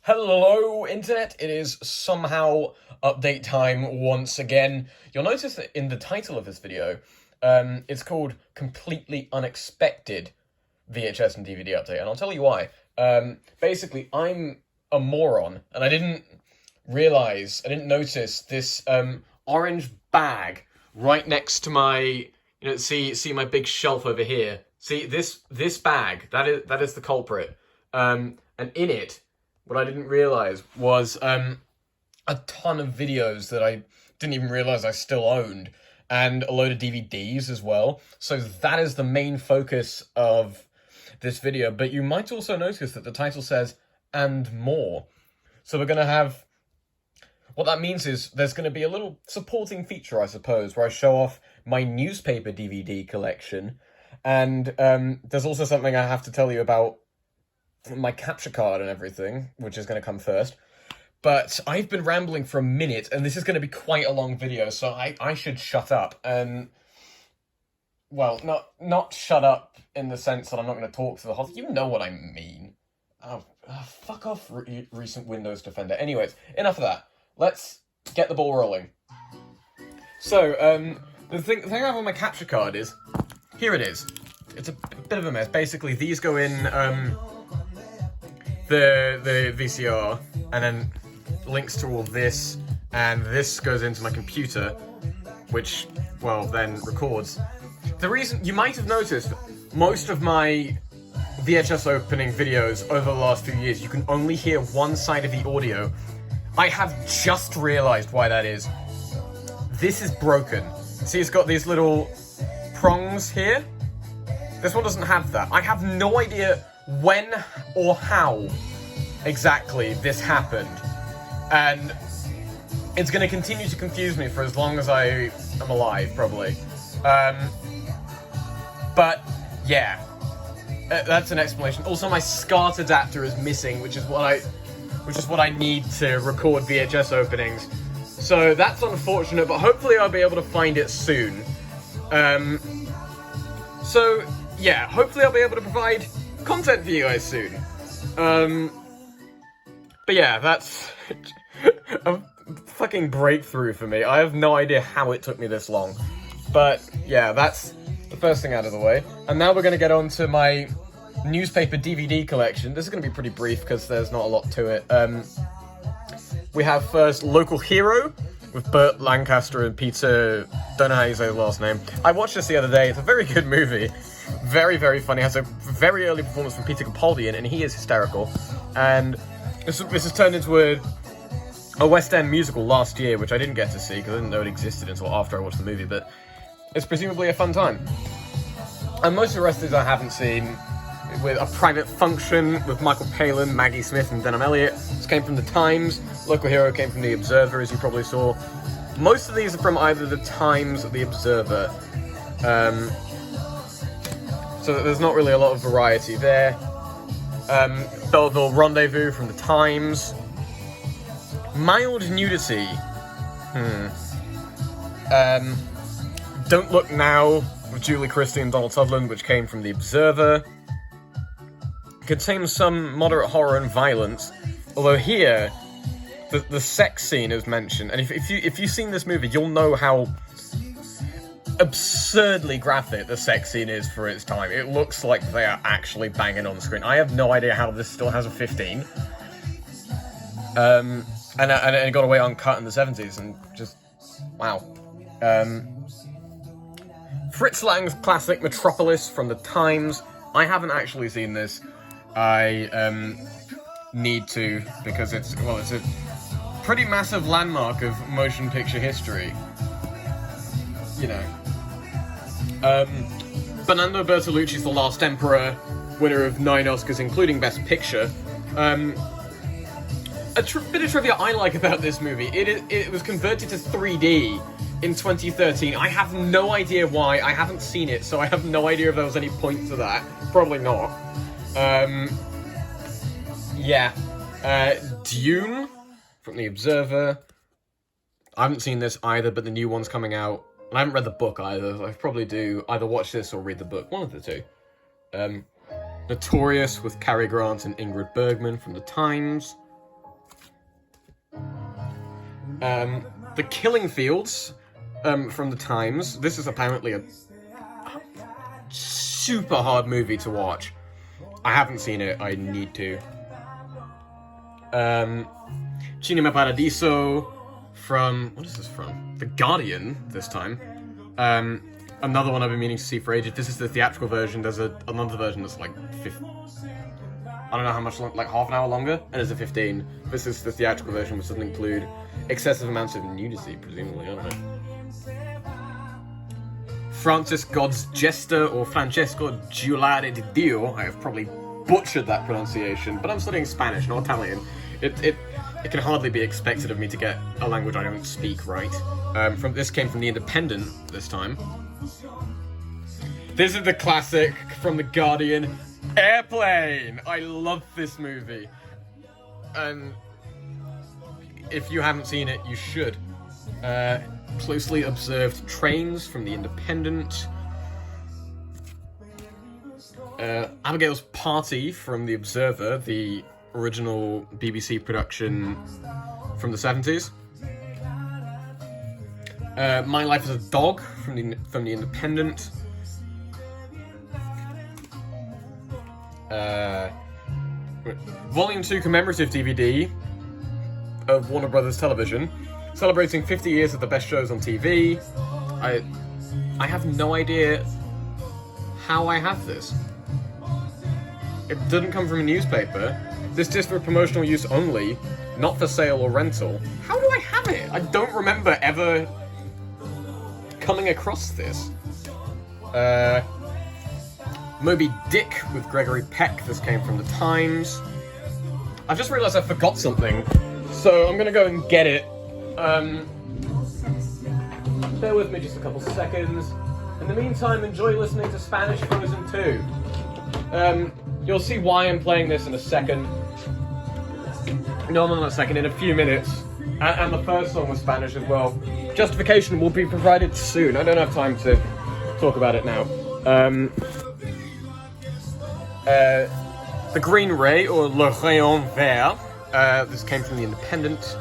Hello, Internet! It is somehow update time once again. You'll notice that in the title of this video, it's called Completely Unexpected VHS and DVD Update, and I'll tell you why. Basically, I'm a moron, and I didn't notice this orange bag right next to my, see my big shelf over here. See, this bag, that is the culprit. And in it, what I didn't realize was a ton of videos that I didn't even realize I still owned, and a load of DVDs as well. So that is the main focus of this video. But you might also notice that the title says, and more. So we're going to have... What that means is there's going to be a little supporting feature, I suppose, where I show off my newspaper DVD collection. And there's also something I have to tell you about my capture card and everything, which is going to come first. But I've been rambling for a minute, and this is going to be quite a long video, so I should shut up. And, well, not shut up in the sense that I'm not going to talk to the host. You know what I mean. Oh, fuck off, recent Windows Defender. Anyways, enough of that. Let's get the ball rolling. So, the thing I have on my capture card is... Here it is. It's a bit of a mess. Basically, these go in, the VCR, and then links to all this, and this goes into my computer, which, well, then records. The reason, you might have noticed, most of my VHS opening videos over the last few years, you can only hear one side of the audio. I have just realized why that is. This is broken. See, it's got these little prongs here. This one doesn't have that. I have no idea when or how exactly this happened. And it's going to continue to confuse me for as long as I am alive, probably. But, yeah. That's an explanation. Also, my SCART adapter is missing, which is what I need to record VHS openings. So that's unfortunate, but hopefully I'll be able to find it soon. So, yeah, hopefully I'll be able to provide content for you guys soon. But yeah, that's a fucking breakthrough for me. I have no idea how it took me this long. But yeah, that's the first thing out of the way. And now we're going to get on to my newspaper DVD collection. This is going to be pretty brief because there's not a lot to it. We have first Local Hero with Burt Lancaster and Peter... Don't know how you say the last name. I watched this the other day. It's a very good movie. Very, very funny. It has a very early performance from Peter Capaldi in it, and he is hysterical. And this has turned into a West End musical last year, which I didn't get to see because I didn't know it existed until after I watched the movie, but it's presumably a fun time. And most of the rest of these I haven't seen, with A Private Function with Michael Palin, Maggie Smith, and Denham Elliott. This came from The Times. Local Hero came from The Observer, as you probably saw. Most of these are from either The Times or The Observer. So there's not really a lot of variety there. Belleville Rendezvous from The Times. Mild Nudity. Don't Look Now with Julie Christie and Donald Sutherland, which came from The Observer. Contains some moderate horror and violence, although here the sex scene is mentioned, and if you've seen this movie, you'll know how absurdly graphic the sex scene is for its time. It looks like they are actually banging on screen. I have no idea how this still has a 15. And it got away uncut in the 70s, and just wow. Fritz Lang's classic Metropolis from The Times. I haven't actually seen this. I need to, because it's a pretty massive landmark of motion picture history. You know. Fernando Bertolucci's The Last Emperor, winner of 9 Oscars, including Best Picture. A bit of trivia I like about this movie, it was converted to 3D in 2013. I have no idea why. I haven't seen it, so I have no idea if there was any point to that. Probably not. Yeah. Dune from The Observer. I haven't seen this either, but the new one's coming out. And I haven't read the book either. So I probably do either watch this or read the book. One of the two. Notorious with Cary Grant and Ingrid Bergman from The Times. The Killing Fields from the Times. This is apparently a super hard movie to watch. I haven't seen it, I need to. Cinema Paradiso from... What is this from? The Guardian, this time. Another one I've been meaning to see for ages. This is the theatrical version. There's another version that's like 15... I don't know how much, like half an hour longer, and there's a 15. This is the theatrical version, which doesn't include excessive amounts of nudity, presumably, I don't know. Francis God's Jester, or Francesco Giulare di Dio. I have probably butchered that pronunciation, but I'm studying Spanish, not Italian. It can hardly be expected of me to get a language I don't speak right. This came from The Independent this time. This is the classic from The Guardian, Airplane! I love this movie. And if you haven't seen it, you should. Closely Observed Trains from The Independent. Abigail's Party from The Observer, the original BBC production from the 70s. My Life as a Dog from the Independent. Volume 2 commemorative DVD of Warner Brothers Television, celebrating 50 years of the best shows on TV. I have no idea how I have this. It didn't come from a newspaper. This is for promotional use only, not for sale or rental. How do I have it? I don't remember ever coming across this. Moby Dick with Gregory Peck. This came from the Times. I've just realised I forgot something, so I'm gonna go and get it. Bear with me just a couple seconds. In the meantime, enjoy listening to Spanish Frozen 2. You'll see why I'm playing this in a second. No, not a second, in a few minutes. And the first song was Spanish as well. Justification will be provided soon. I don't have time to talk about it now. The Green Ray, or Le Rayon Vert. This came from The Independent.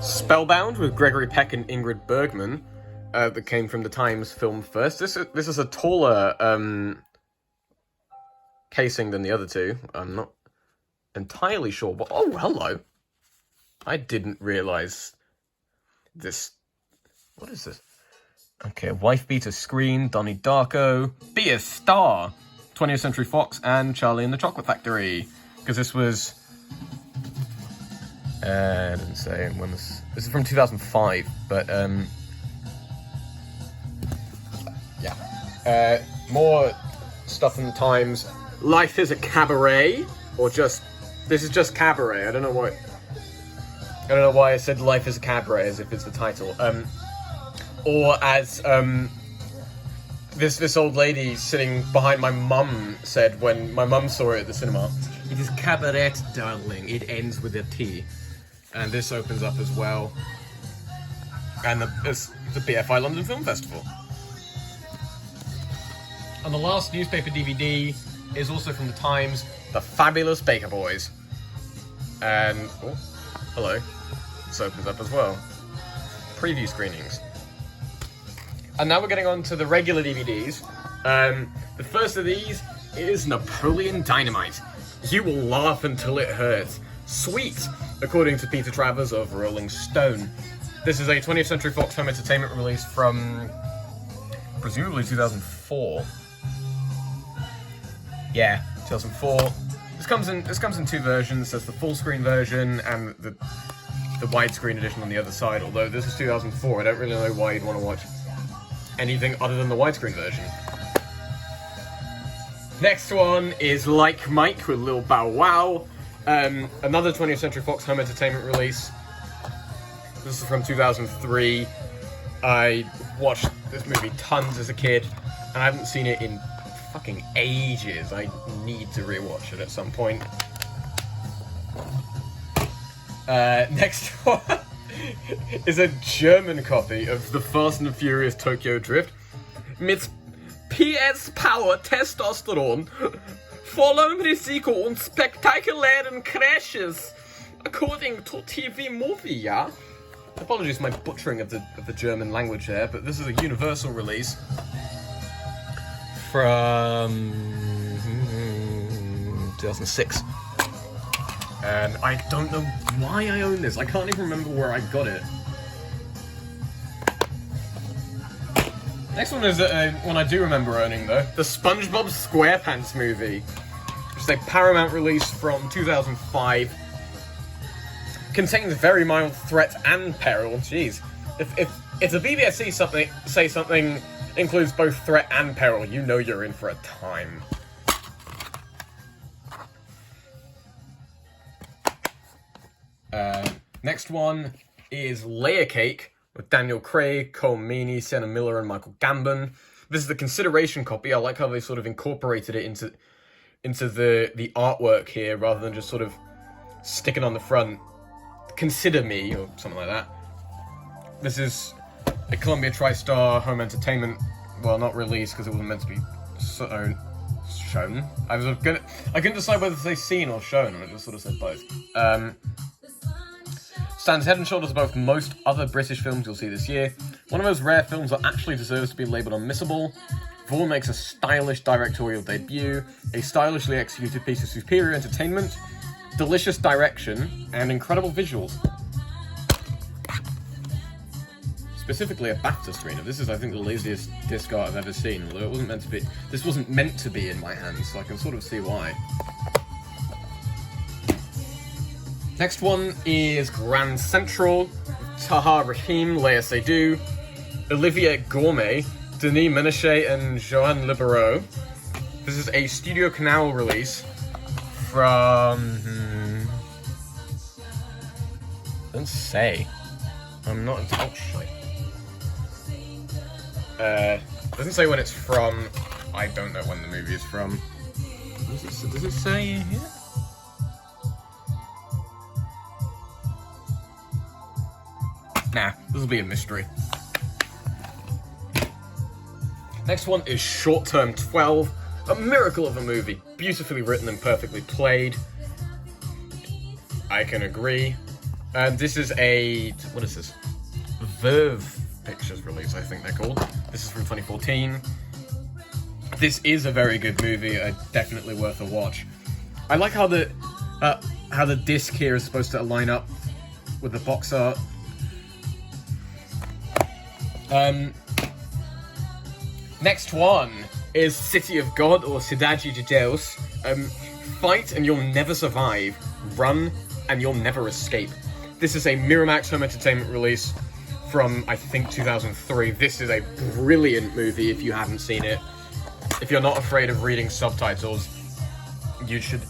Spellbound with Gregory Peck and Ingrid Bergman. That came from the Times Film First. This is a taller casing than the other two. I'm not entirely sure, but oh, hello. I didn't realise this. What is this? Okay, Wife Beater Screen, Donnie Darko, Be a Star, 20th Century Fox, and Charlie and the Chocolate Factory. Because this was... I didn't say when this is from 2005, but yeah. More stuff in the Times. Life is a Cabaret, or just... This is just Cabaret, I don't know why I said Life is a Cabaret as if it's the title. Or as this old lady sitting behind my mum said when my mum saw it at the cinema. It is cabaret, darling. It ends with a T. And this opens up as well. And it's the BFI London Film Festival. And the last newspaper DVD is also from the Times, The Fabulous Baker Boys. And, oh, hello. This opens up as well. Preview screenings. And now we're getting on to the regular DVDs. The first of these is Napoleon Dynamite. You will laugh until it hurts. Sweet, according to Peter Travers of Rolling Stone. This is a 20th Century Fox Home Entertainment release from presumably 2004. Yeah, 2004. This comes in two versions. There's the full screen version and the widescreen edition on the other side. Although this is 2004, I don't really know why you'd want to watch anything other than the widescreen version. Next one is Like Mike with Lil Bow Wow. Another 20th Century Fox Home Entertainment release. This is from 2003. I watched this movie tons as a kid, and I haven't seen it in fucking ages. I need to rewatch it at some point. Next one is a German copy of The Fast and Furious Tokyo Drift mit PS Power Testosteron vollem risiko und spektakulären crashes, according to TV movie, yeah? Apologies for my butchering of the German language there, but this is a universal release from 2006. And I don't know why I own this. I can't even remember where I got it. Next one is one I do remember owning, though. The SpongeBob SquarePants movie, which is a Paramount release from 2005. Contains very mild threat and peril. Jeez. If the BBFC say something includes both threat and peril, you know you're in for a time. Next one is Layer Cake with Daniel Craig, Cole Meany, Sienna Miller, and Michael Gambon. This is the consideration copy. I like how they sort of incorporated it into the artwork here, rather than just sort of sticking on the front, "Consider me," or something like that. This is a Columbia TriStar Home Entertainment, well, not released because it wasn't meant to be shown. I couldn't decide whether to say seen or shown, and I just sort of said both. Stands head and shoulders above most other British films you'll see this year. One of those rare films that actually deserves to be labelled unmissable. Vaughan makes a stylish directorial debut, a stylishly executed piece of superior entertainment, delicious direction, and incredible visuals. Specifically a BAFTA screener. This is, I think, the laziest disc art I've ever seen, although it wasn't meant to be. This wasn't meant to be in my hands, so I can sort of see why. Next one is Grand Central, Tahar Rahim, Léa Seydoux, Olivier Gourmet, Denis Menochet, and Joanne Liberaud. This is a Studio Canal release from... Doesn't say. I'm not actually. Doesn't say when it's from. I don't know when the movie is from. Does it say here? Nah, this will be a mystery. Next one is Short Term 12, a miracle of a movie, beautifully written and perfectly played. I can agree. And this is a, what is this? Verve Pictures release, I think they're called. This is from 2014. This is a very good movie, definitely worth a watch. I like how the disc here is supposed to line up with the box art. Next one is City of God, or Cidade de Deus. Fight and you'll never survive. Run and you'll never escape. This is a Miramax Home Entertainment release from, I think, 2003. This is a brilliant movie if you haven't seen it. If you're not afraid of reading subtitles, you should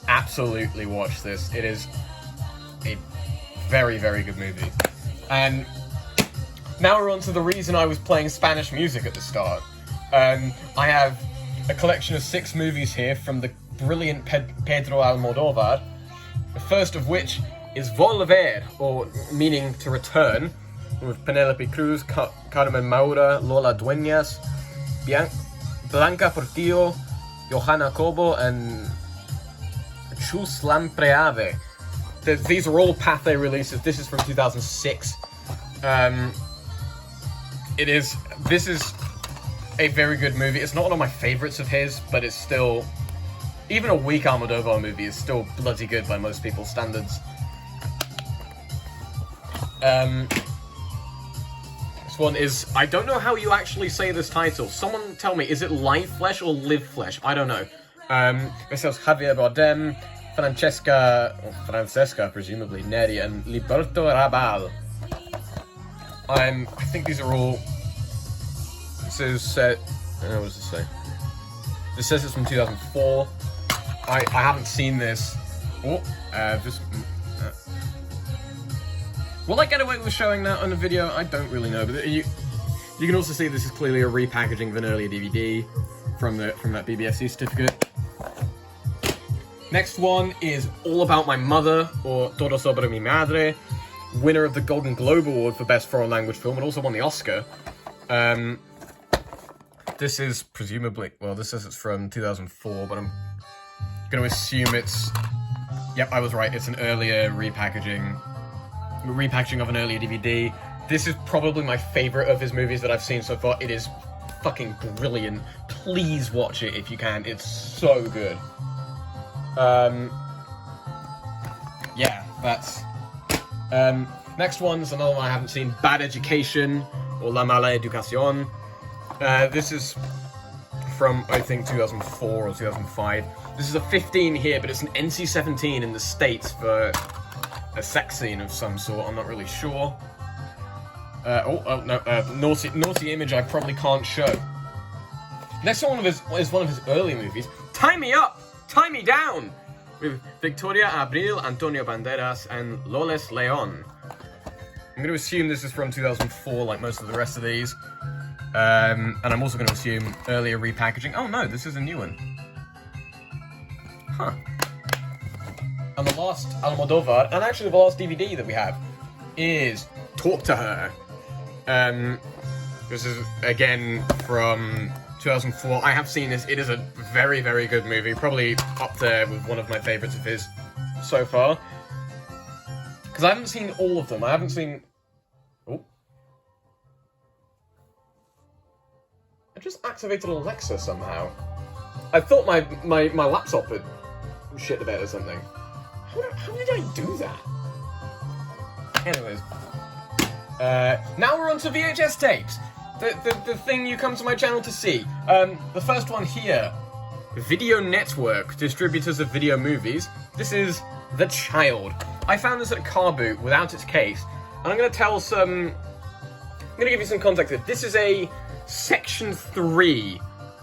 absolutely watch this. It is a very, very good movie. And now we're on to the reason I was playing Spanish music at the start. I have a collection of 6 movies here from the brilliant Pedro Almodóvar. The first of which is Volver, or meaning to return, with Penelope Cruz, Carmen Maura, Lola Dueñas, Blanca Portillo, Johanna Cobo, and Chus Lampreave. These are all Pathé releases. This is from 2006. This is a very good movie. It's not one of my favorites of his, but it's still, even a weak Almodóvar movie is still bloody good by most people's standards. This one is, I don't know how you actually say this title. Someone tell me, is it Live Flesh or Live Flesh? I don't know. This has Javier Bardem, Francesca, presumably, Neri, and Liberto Rabal. I think these are all... This is set... what does this say? This says it's from 2004. I haven't seen this. Will I get away with showing that on the video? I don't really know, but you can also see this is clearly a repackaging of an earlier DVD from that BBFC certificate. Next one is All About My Mother, or Todo Sobre Mi Madre, winner of the Golden Globe Award for Best Foreign Language Film, and also won the Oscar. This is presumably, well, this says it's from 2004, but gonna assume it's... Yep, I was right. It's an earlier repackaging of an earlier DVD. This is probably my favorite of his movies that I've seen so far. It is fucking brilliant. Please watch it if you can. It's so good. Yeah, that's... next one's another one I haven't seen. Bad Education, or La Mala Educación. This is from, I think, 2004 or 2005. This is a 15 here, but it's an NC-17 in the States for a sex scene of some sort. I'm not really sure. Naughty image I probably can't show. Next one is one of his early movies. Tie Me Up! Tie Me Down! With Victoria Abril, Antonio Banderas, and Loles Leon. I'm going to assume this is from 2004, like most of the rest of these. And I'm also going to assume earlier repackaging. Oh no, this is a new one. Huh. And the last Almodovar, and actually the last DVD that we have, is Talk to Her. This is, again, from 2004. I have seen this. It is a very, very good movie. Probably up there with one of my favourites of his so far. Because I haven't seen all of them. I haven't seen... Oh. I just activated Alexa somehow. I thought my laptop had shit the bed or something. How did I do that? Anyways. Now we're on to VHS tapes. The thing you come to my channel to see. The first one here. Video Network, distributors of video movies. This is The Child. I found this at a car boot without its case. And I'm going to give you some context here. This is a Section 3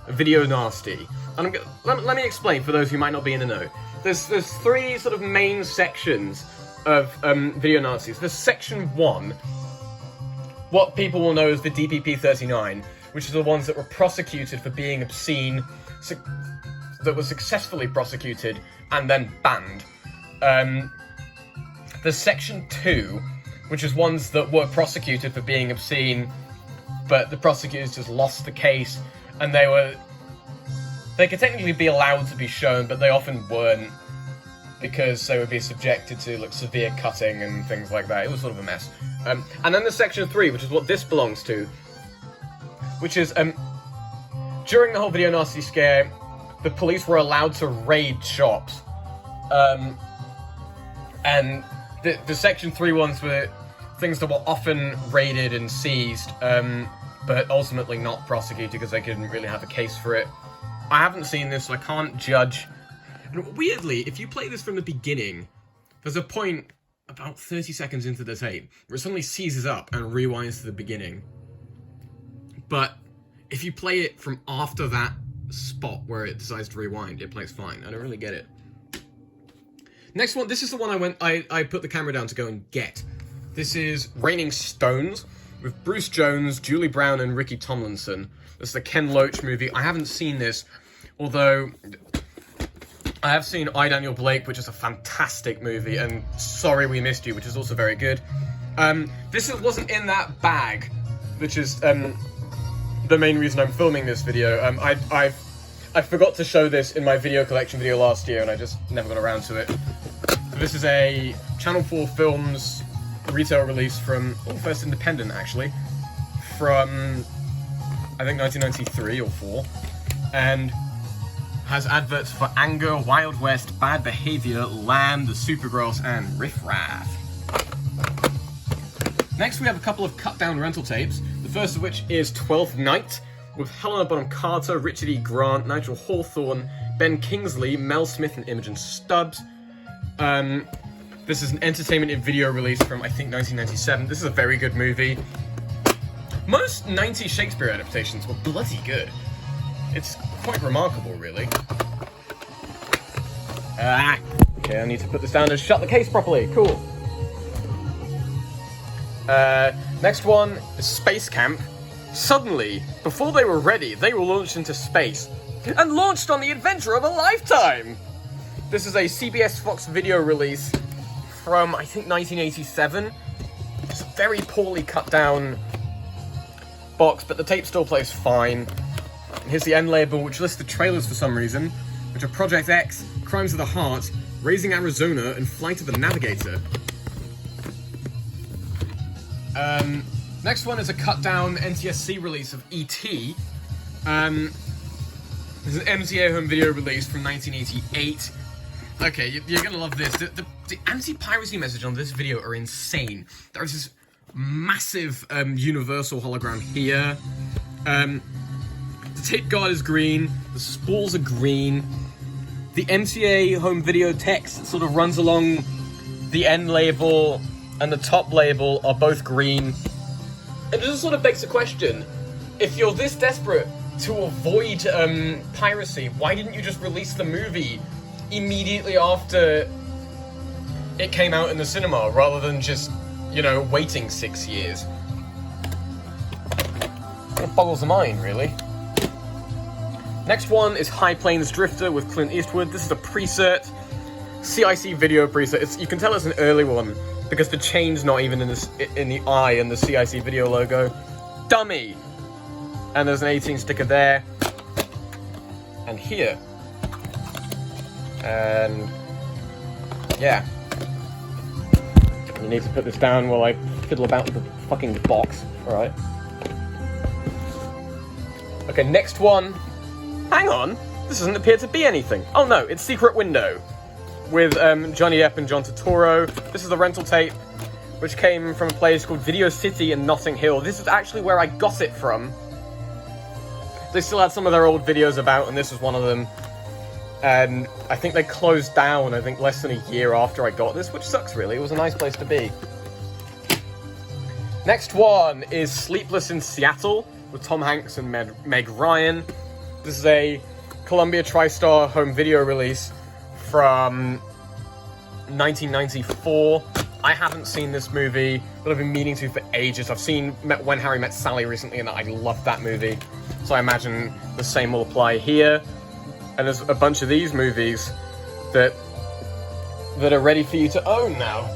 Video Nasty. And let me explain for those who might not be in the know. There's three sort of main sections of Video Nasties. There's Section 1, what people will know as the DPP-39, which are the ones that were prosecuted for being obscene, that were successfully prosecuted and then banned. There's Section 2, which is ones that were prosecuted for being obscene, but the prosecutors just lost the case, and they could technically be allowed to be shown, but they often weren't, because they would be subjected to like severe cutting and things like that. It was sort of a mess. And then there's Section 3, which is what this belongs to, which is, during the whole Video Nasty scare, the police were allowed to raid shops. And the Section 3 ones were things that were often raided and seized, but ultimately not prosecuted because they couldn't really have a case for it. I haven't seen this, so I can't judge. And weirdly, if you play this from the beginning, there's a point about 30 seconds into the tape where it suddenly seizes up and rewinds to the beginning. But if you play it from after that spot where it decides to rewind, it plays fine. I don't really get it. Next one, this is the one I put the camera down to go and get. This is Raining Stones with Bruce Jones, Julie Brown, and Ricky Tomlinson. This is the Ken Loach movie. I haven't seen this, although I have seen I, Daniel Blake, which is a fantastic movie, and Sorry We Missed You, which is also very good. This wasn't in that bag, which is the main reason I'm filming this video. I forgot to show this in my video collection video last year, and I just never got around to it. So this is a Channel 4 Films retail release from, first independent actually, from I think 1993 or 4, and has adverts for Anger, Wild West, Bad Behavior, Lamb, The Supergrass, and Riff Raff. Next we have a couple of cut-down rental tapes, the first of which is 12th Night, with Helena Bonham Carter, Richard E. Grant, Nigel Hawthorne, Ben Kingsley, Mel Smith, and Imogen Stubbs. This is an entertainment in video release from, I think, 1997. This is a very good movie. Most 90s Shakespeare adaptations were bloody good. It's quite remarkable, really. Okay, I need to put this down and shut the case properly. Cool. Next one is Space Camp. Suddenly, before they were ready, they were launched into space and launched on the adventure of a lifetime. This is a CBS Fox video release from, I think, 1987. It's a very poorly cut down box, but the tape still plays fine. And here's the end label, which lists the trailers for some reason. which are Project X, Crimes of the Heart, Raising Arizona, and Flight of the Navigator. Next one is a cut-down NTSC release of E.T. This is an MTA home video release from 1988. Okay, you're gonna love this. The anti-piracy message on this video are insane. There is this massive universal hologram here. The tape guard is green, the spools are green, the MTA home video text sort of runs along the end label and the top label are both green. And it just sort of begs the question, if you're this desperate to avoid piracy, why didn't you just release the movie immediately after it came out in the cinema, rather than just, you know, waiting 6 years? It boggles the mind, really. Next one is High Plains Drifter with Clint Eastwood. This is a preset, CIC video preset. You can tell it's an early one, because the chain's not even in the eye and the CIC video logo. Dummy! And there's an 18 sticker there. And here. And yeah. You need to put this down while I fiddle about with the fucking box. Alright. Okay, next one. Hang on. This doesn't appear to be anything. Oh no, it's Secret Window. With Johnny Depp and John Turturro. This is the rental tape, which came from a place called Video City in Notting Hill. This is actually where I got it from. They still had some of their old videos about, and this was one of them. And I think they closed down, I think, less than a year after I got this, which sucks, really. It was a nice place to be. Next one is Sleepless in Seattle, with Tom Hanks and Meg Ryan. This is a Columbia TriStar home video release from 1994. I haven't seen this movie, but I've been meaning to for ages. I've seen When Harry Met Sally recently, and I loved that movie. So I imagine the same will apply here. And there's a bunch of these movies that are ready for you to own now.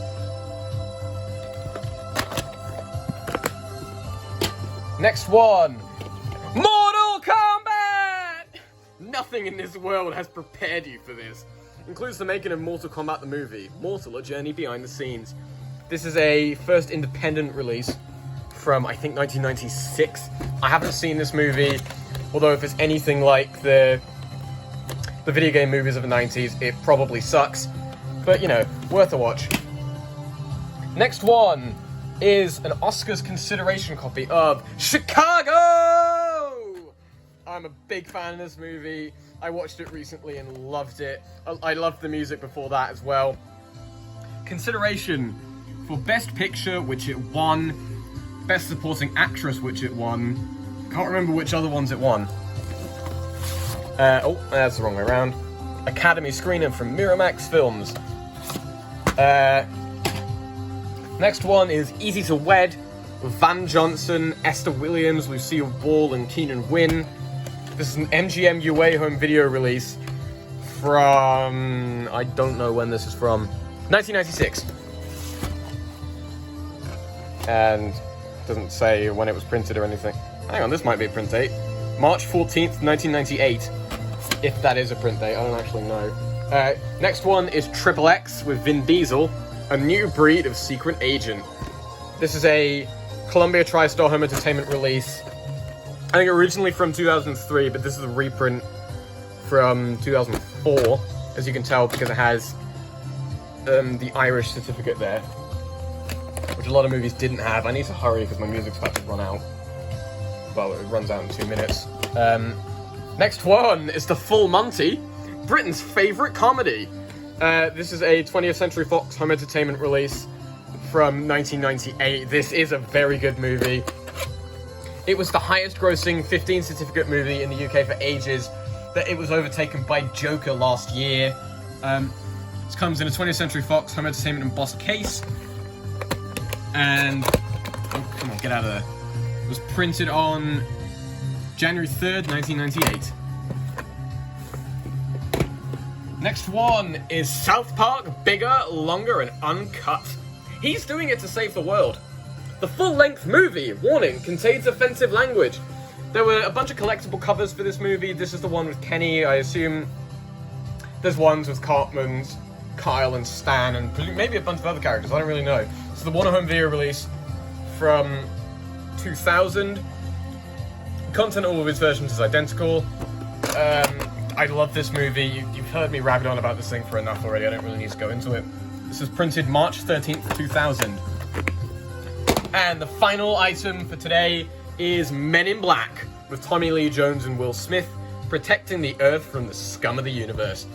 Next one. Mortal Kombat! Nothing in this world has prepared you for this. Includes the making of Mortal Kombat the movie. Mortal, a journey behind the scenes. This is a first independent release from, I think, 1996. I haven't seen this movie, although if it's anything like the video game movies of the 90s, it probably sucks. But, you know, worth a watch. Next one is an Oscars consideration copy of Chicago! I'm a big fan of this movie. I watched it recently and loved it. I loved the music before that as well. Consideration for Best Picture, which it won. Best Supporting Actress, which it won. Can't remember which other ones it won. Oh, that's the wrong way around. Academy screener from Miramax Films. Next one is Easy to Wed with Van Johnson, Esther Williams, Lucille Ball, and Keenan Wynn. This is an MGM UA home video release from... I don't know when this is from. 1996. And it doesn't say when it was printed or anything. Hang on, this might be a print date. March 14th, 1998. If that is a print date, I don't actually know. Next one is Triple X with Vin Diesel, a new breed of secret agent. This is a Columbia TriStar Home Entertainment release. I think originally from 2003, but this is a reprint from 2004, as you can tell, because it has the Irish certificate there, which a lot of movies didn't have. I need to hurry because my music's about to run out. Well, it runs out in 2 minutes. Next one is The Full Monty, Britain's favourite comedy. This is a 20th Century Fox Home Entertainment release from 1998. This is a very good movie. It was the highest grossing 15 certificate movie in the UK for ages, that it was overtaken by Joker last year. This comes in a 20th Century Fox Home Entertainment embossed case. And, oh, come on, get out of there. It was printed on January 3rd, 1998. Next one is South Park, bigger, longer, and uncut. He's doing it to save the world. The full-length movie, warning, contains offensive language. There were a bunch of collectible covers for this movie. This is the one with Kenny. I assume there's ones with Cartman's, Kyle and Stan, and maybe a bunch of other characters, I don't really know. So the Warner Home Video release from 2000. Content of all of its versions is identical. I love this movie. You've heard me rabbit on about this thing for enough already. I don't really need to go into it. This was printed March 13th, 2000. And the final item for today is Men in Black, with Tommy Lee Jones and Will Smith protecting the Earth from the scum of the universe.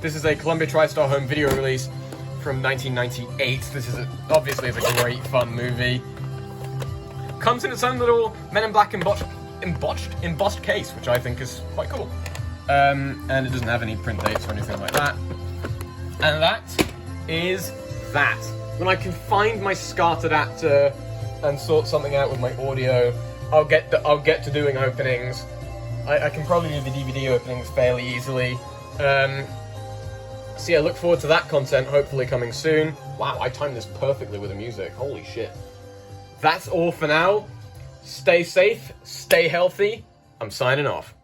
This is a Columbia TriStar Home Video release from 1998. This is obviously a great fun movie. Comes in its own little Men in Black embossed case, which I think is quite cool. And it doesn't have any print dates or anything like that. And that is that. When I can find my SCART adapter and sort something out with my audio, I'll get to doing openings. I can probably do the DVD openings fairly easily. So yeah, look forward to that content hopefully coming soon. Wow, I timed this perfectly with the music. Holy shit. That's all for now. Stay safe, stay healthy. I'm signing off.